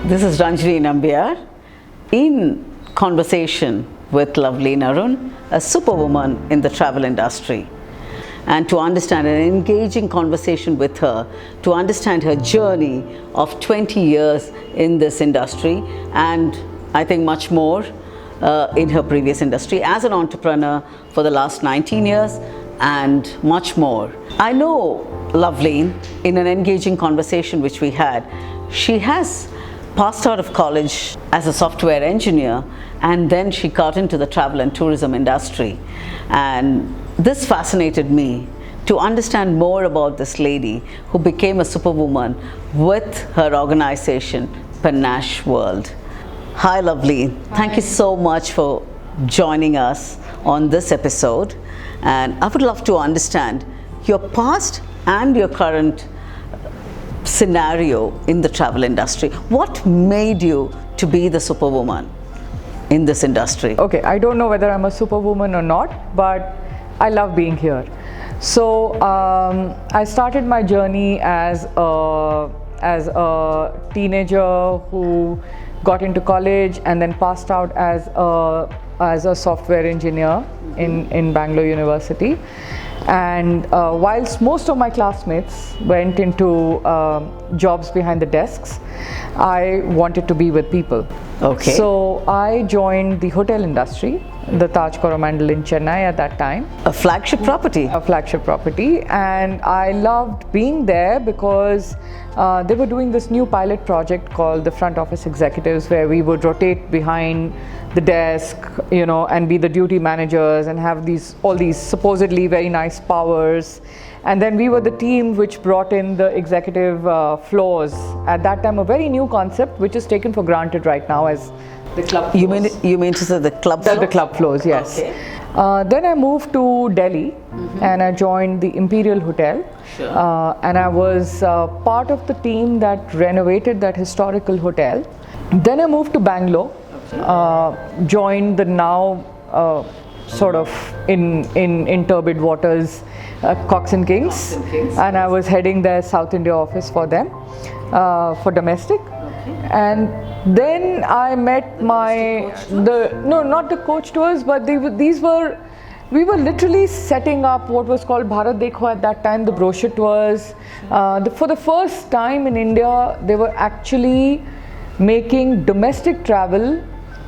This is Ranjini Nambiar in conversation with Lovleen Arun, a superwoman in the travel industry. And to understand an engaging conversation with her, to understand her journey of 20 years in this industry, and I think much more in her previous industry as an entrepreneur for the last 19 years and much more. I know Lovleen in an engaging conversation which we had. She has passed out of college as a software engineer, and then she got into the travel and tourism industry. And this fascinated me to understand more about this lady who became a superwoman with her organization, Panache World. Hi Lovleen, thank you so much for joining us on this episode. And I would love to understand your past and your current scenario in the travel industry. What made you to be the superwoman in this industry? Okay, I don't know whether I'm a superwoman or not, but I love being here. So I started my journey as a teenager who got into college and then passed out as a software engineer in Bangalore University. And whilst most of my classmates went into jobs behind the desks, I wanted to be with people. Okay. So I joined the hotel industry, the Taj Coromandel in Chennai at that time. A flagship property. A flagship property, and I loved being there because they were doing this new pilot project called the Front Office Executives, where we would rotate behind the desk, and be the duty managers and have all these supposedly very nice powers. And then we were the team which brought in the executive floors. At that time, a very new concept which is taken for granted right now as the club floors. You mean to say the club floors? The club floors, yes. Okay. Then I moved to Delhi and I joined the Imperial Hotel. Sure. And I was part of the team that renovated that historical hotel. Then I moved to Bangalore, joined the now sort of in turbid waters Cox and Kings, and I was heading their South India office for them, for domestic. Okay. And then I met not the coach tours, but we were literally setting up what was called Bharat Dekho at that time, the brochure tours. For the first time in India, they were actually making domestic travel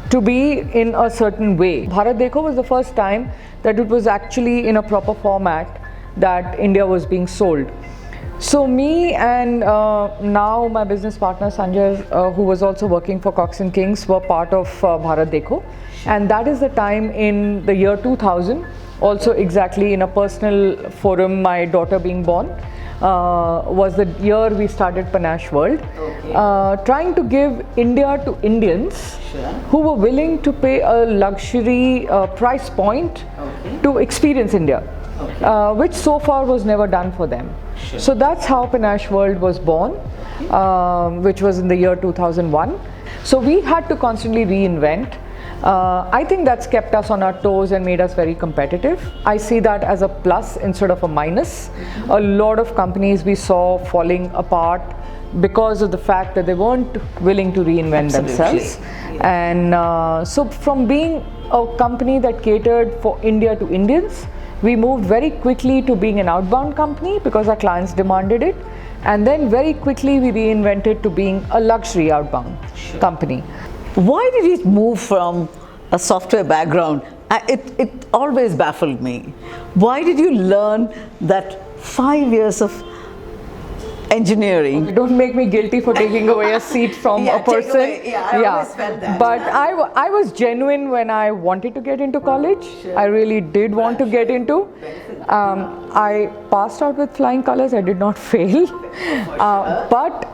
to be in a certain way. Bharat Dekho was the first time that it was actually in a proper format that India was being sold. So me and now my business partner Sanjay, who was also working for Cox and Kings, were part of Bharat Dekho. And that is the time in the year 2000, also exactly in a personal forum, my daughter being born, was the year we started Panache World. Okay. Trying to give India to Indians. Sure. Who were willing to pay a luxury price point to experience India. Okay. Which so far was never done for them. Sure. So that's how Panache World was born, which was in the year 2001. So we had to constantly reinvent. I think that's kept us on our toes and made us very competitive. I see that as a plus instead of a minus. A lot of companies we saw falling apart because of the fact that they weren't willing to reinvent themselves. And so from being a company that catered for India to Indians, we moved very quickly to being an outbound company because our clients demanded it. And then very quickly we reinvented to being a luxury outbound company. Why did you move from a software background? It always baffled me. Why did you learn that 5 years of engineering? Don't make me guilty for taking away a seat from a person. I always felt that. But I was genuine when I wanted to get into college. Sure. I really did want to get into. I passed out with flying colors. I did not fail. But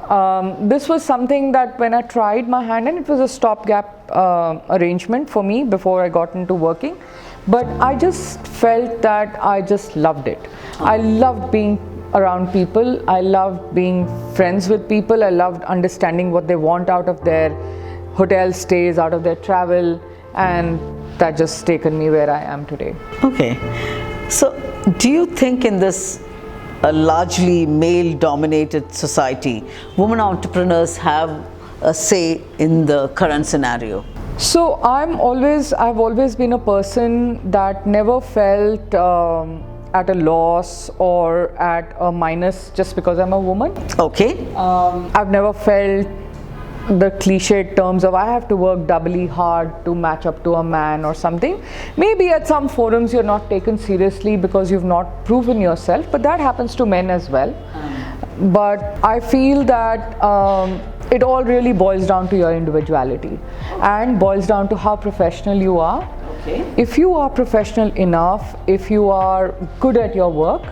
this was something that when I tried my hand, and it was a stopgap arrangement for me before I got into working. But I just felt that I just loved it. I loved being around people. I loved being friends with people. I loved understanding what they want out of their hotel stays, out of their travel, and that just taken me where I am today. Okay. So do you think in this a largely male-dominated society, women entrepreneurs have a say in the current scenario? So I've always been a person that never felt at a loss or at a minus just because I'm a woman. Okay. I've never felt the cliched terms of I have to work doubly hard to match up to a man or something. Maybe at some forums you're not taken seriously because you've not proven yourself, but that happens to men as well. But I feel that it all really boils down to your individuality and boils down to how professional you are. Okay. If you are professional enough, if you are good at your work,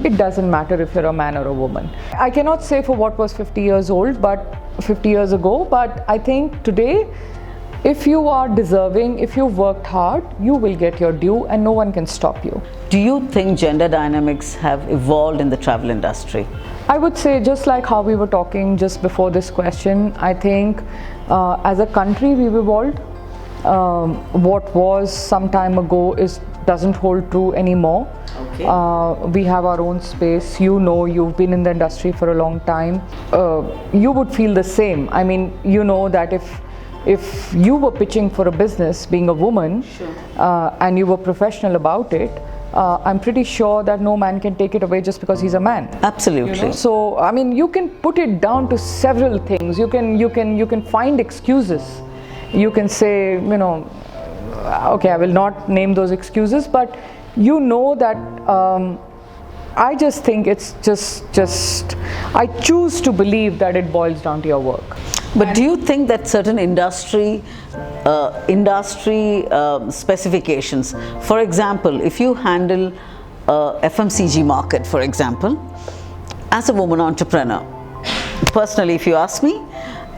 it doesn't matter if you're a man or a woman. I cannot say for what was 50 years ago, but I think today, if you are deserving, if you've worked hard, you will get your due and no one can stop you. Do you think gender dynamics have evolved in the travel industry? I would say, just like how we were talking just before this question, I think as a country we've evolved. What was some time ago doesn't hold true anymore. Okay. We have our own space. You've been in the industry for a long time. You would feel the same. I mean, you know that if you were pitching for a business, being a woman, sure, and you were professional about it, I'm pretty sure that no man can take it away just because he's a man. Absolutely. You know? So I mean, you can put it down to several things. You can find excuses. You can say, okay, I will not name those excuses, but you know that I just think it's just I choose to believe that it boils down to your work. But do you think that certain industry specifications, for example, if you handle FMCG market, for example, as a woman entrepreneur, personally, if you ask me,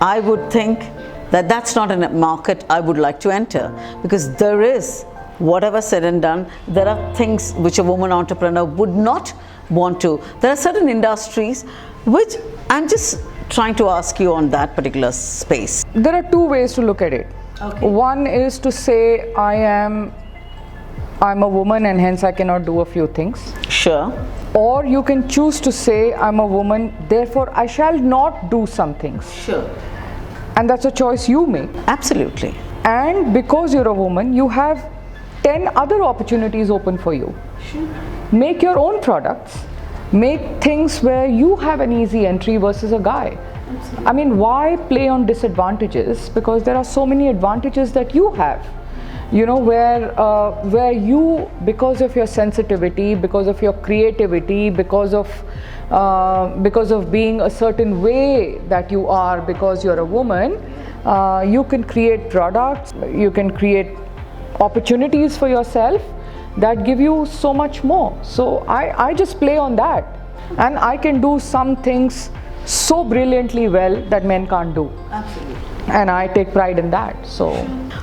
I would think that that's not a market I would like to enter, because there is, whatever said and done, there are things which a woman entrepreneur would not want to. There are certain industries which I'm just trying to ask you on that particular space. There are two ways to look at it. Okay. One is to say I'm a woman and hence I cannot do a few things. Sure. Or you can choose to say I'm a woman, therefore I shall not do some things. Sure. And that's a choice you make. Absolutely. And because you're a woman, you have 10 other opportunities open for you. Sure. Make your own products. Make things where you have an easy entry versus a guy. Absolutely. I mean, why play on disadvantages? Because there are so many advantages that you have. Where you, because of your sensitivity, because of your creativity, because of being a certain way that you are, because you're a woman, you can create products, you can create opportunities for yourself that give you so much more. So I just play on that, and I can do some things so brilliantly well that men can't do. Absolutely. And I take pride in that. So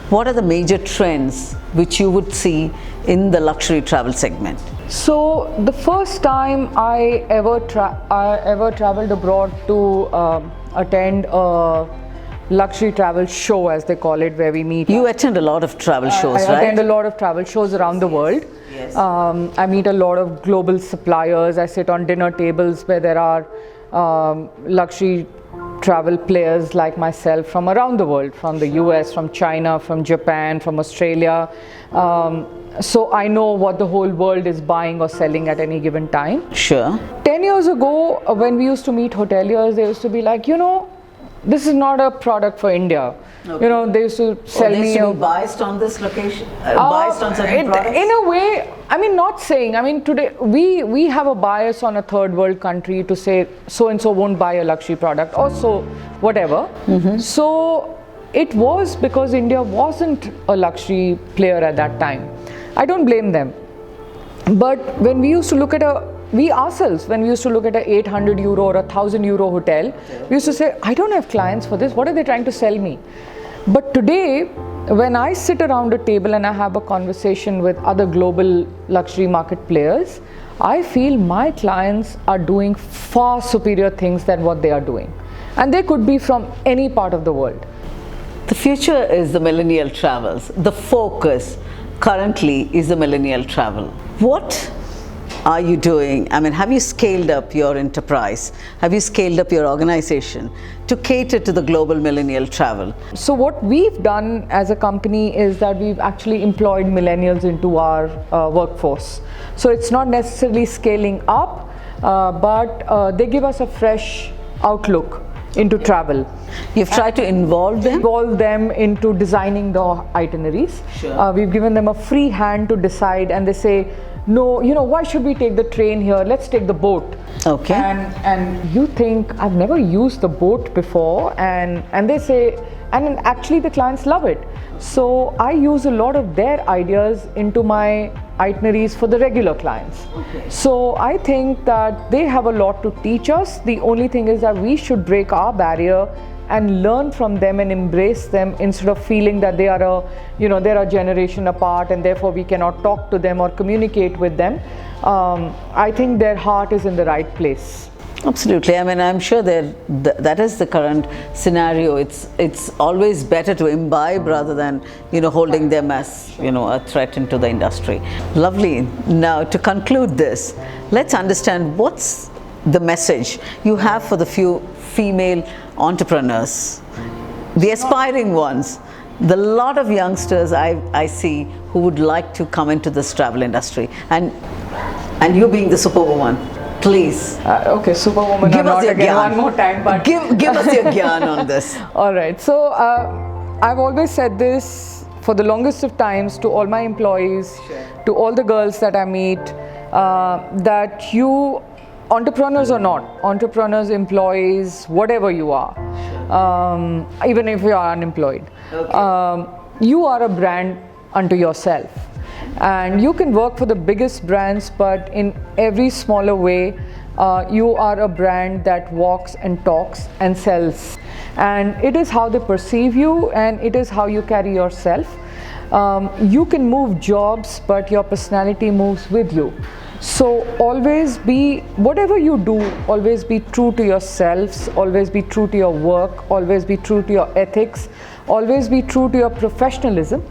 what are the major trends which you would see in the luxury travel segment? So the first time I ever traveled abroad to attend a luxury travel show, as they call it, where we meet. You attend a lot of travel shows, I right? attend a lot of travel shows around the world. Yes. I meet a lot of global suppliers. I sit on dinner tables where there are luxury travel players like myself from around the world, from the US, from China, from Japan, from Australia. So I know what the whole world is buying or selling at any given time. Sure. 10 years ago, when we used to meet hoteliers, they used to be like, this is not a product for India. Okay. They used to sell they me. used to be biased on this location, biased on certain products? In a way, not saying. Today we have a bias on a third world country to say so and so won't buy a luxury product or so whatever. Mm-hmm. So it was because India wasn't a luxury player at that time. I don't blame them. But when we used to look at when we used to look at a 800 euro or a 1,000 euro hotel, we used to say, I don't have clients for this. What are they trying to sell me? But today, when I sit around a table and I have a conversation with other global luxury market players, I feel my clients are doing far superior things than what they are doing. And they could be from any part of the world. The future is the millennial travels. The focus currently is the millennial travel. What are you doing? I mean, have you scaled up your enterprise? Have you scaled up your organization to cater to the global millennial travel? So what we've done as a company is that we've actually employed millennials into our workforce. So it's not necessarily scaling up, but they give us a fresh outlook into travel. You've tried to involve them? Involve them into designing the itineraries. Sure. We've given them a free hand to decide, and they say, no, why should we take the train here? Let's take the boat. Okay. And you think, I've never used the boat before, and they say, and actually the clients love it. So I use a lot of their ideas into my itineraries for the regular clients. Okay. So I think that they have a lot to teach us. The only thing is that we should break our barrier and learn from them and embrace them, instead of feeling that they are they're a generation apart and therefore we cannot talk to them or communicate with them. I think their heart is in the right place. Absolutely. I mean, I'm sure that is the current scenario. It's always better to imbibe rather than holding them as a threat into the industry. Lovely. Now, to conclude this, let's understand what's the message you have for the few female entrepreneurs, the aspiring ones, the lot of youngsters I see who would like to come into this travel industry, and you being the superwoman. Please. Okay, Superwoman give or us not your again, gyan. one more time. But give us your gyan on this. All right. So I've always said this for the longest of times to all my employees, to all the girls that I meet, that you, entrepreneurs or not, entrepreneurs, employees, whatever you are, even if you are unemployed, you are a brand unto yourself. And you can work for the biggest brands, but in every smaller way, you are a brand that walks and talks and sells. And it is how they perceive you, and it is how you carry yourself. You can move jobs, but your personality moves with you. So always be, whatever you do, always be true to yourselves, always be true to your work, always be true to your ethics, always be true to your professionalism.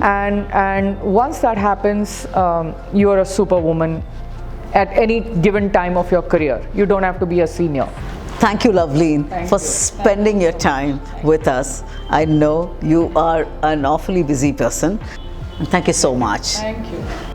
And once that happens, you are a superwoman at any given time of your career. You don't have to be a senior. Thank you, Lovleen, for spending your time with us. I know you are an awfully busy person. And thank you so much. Thank you.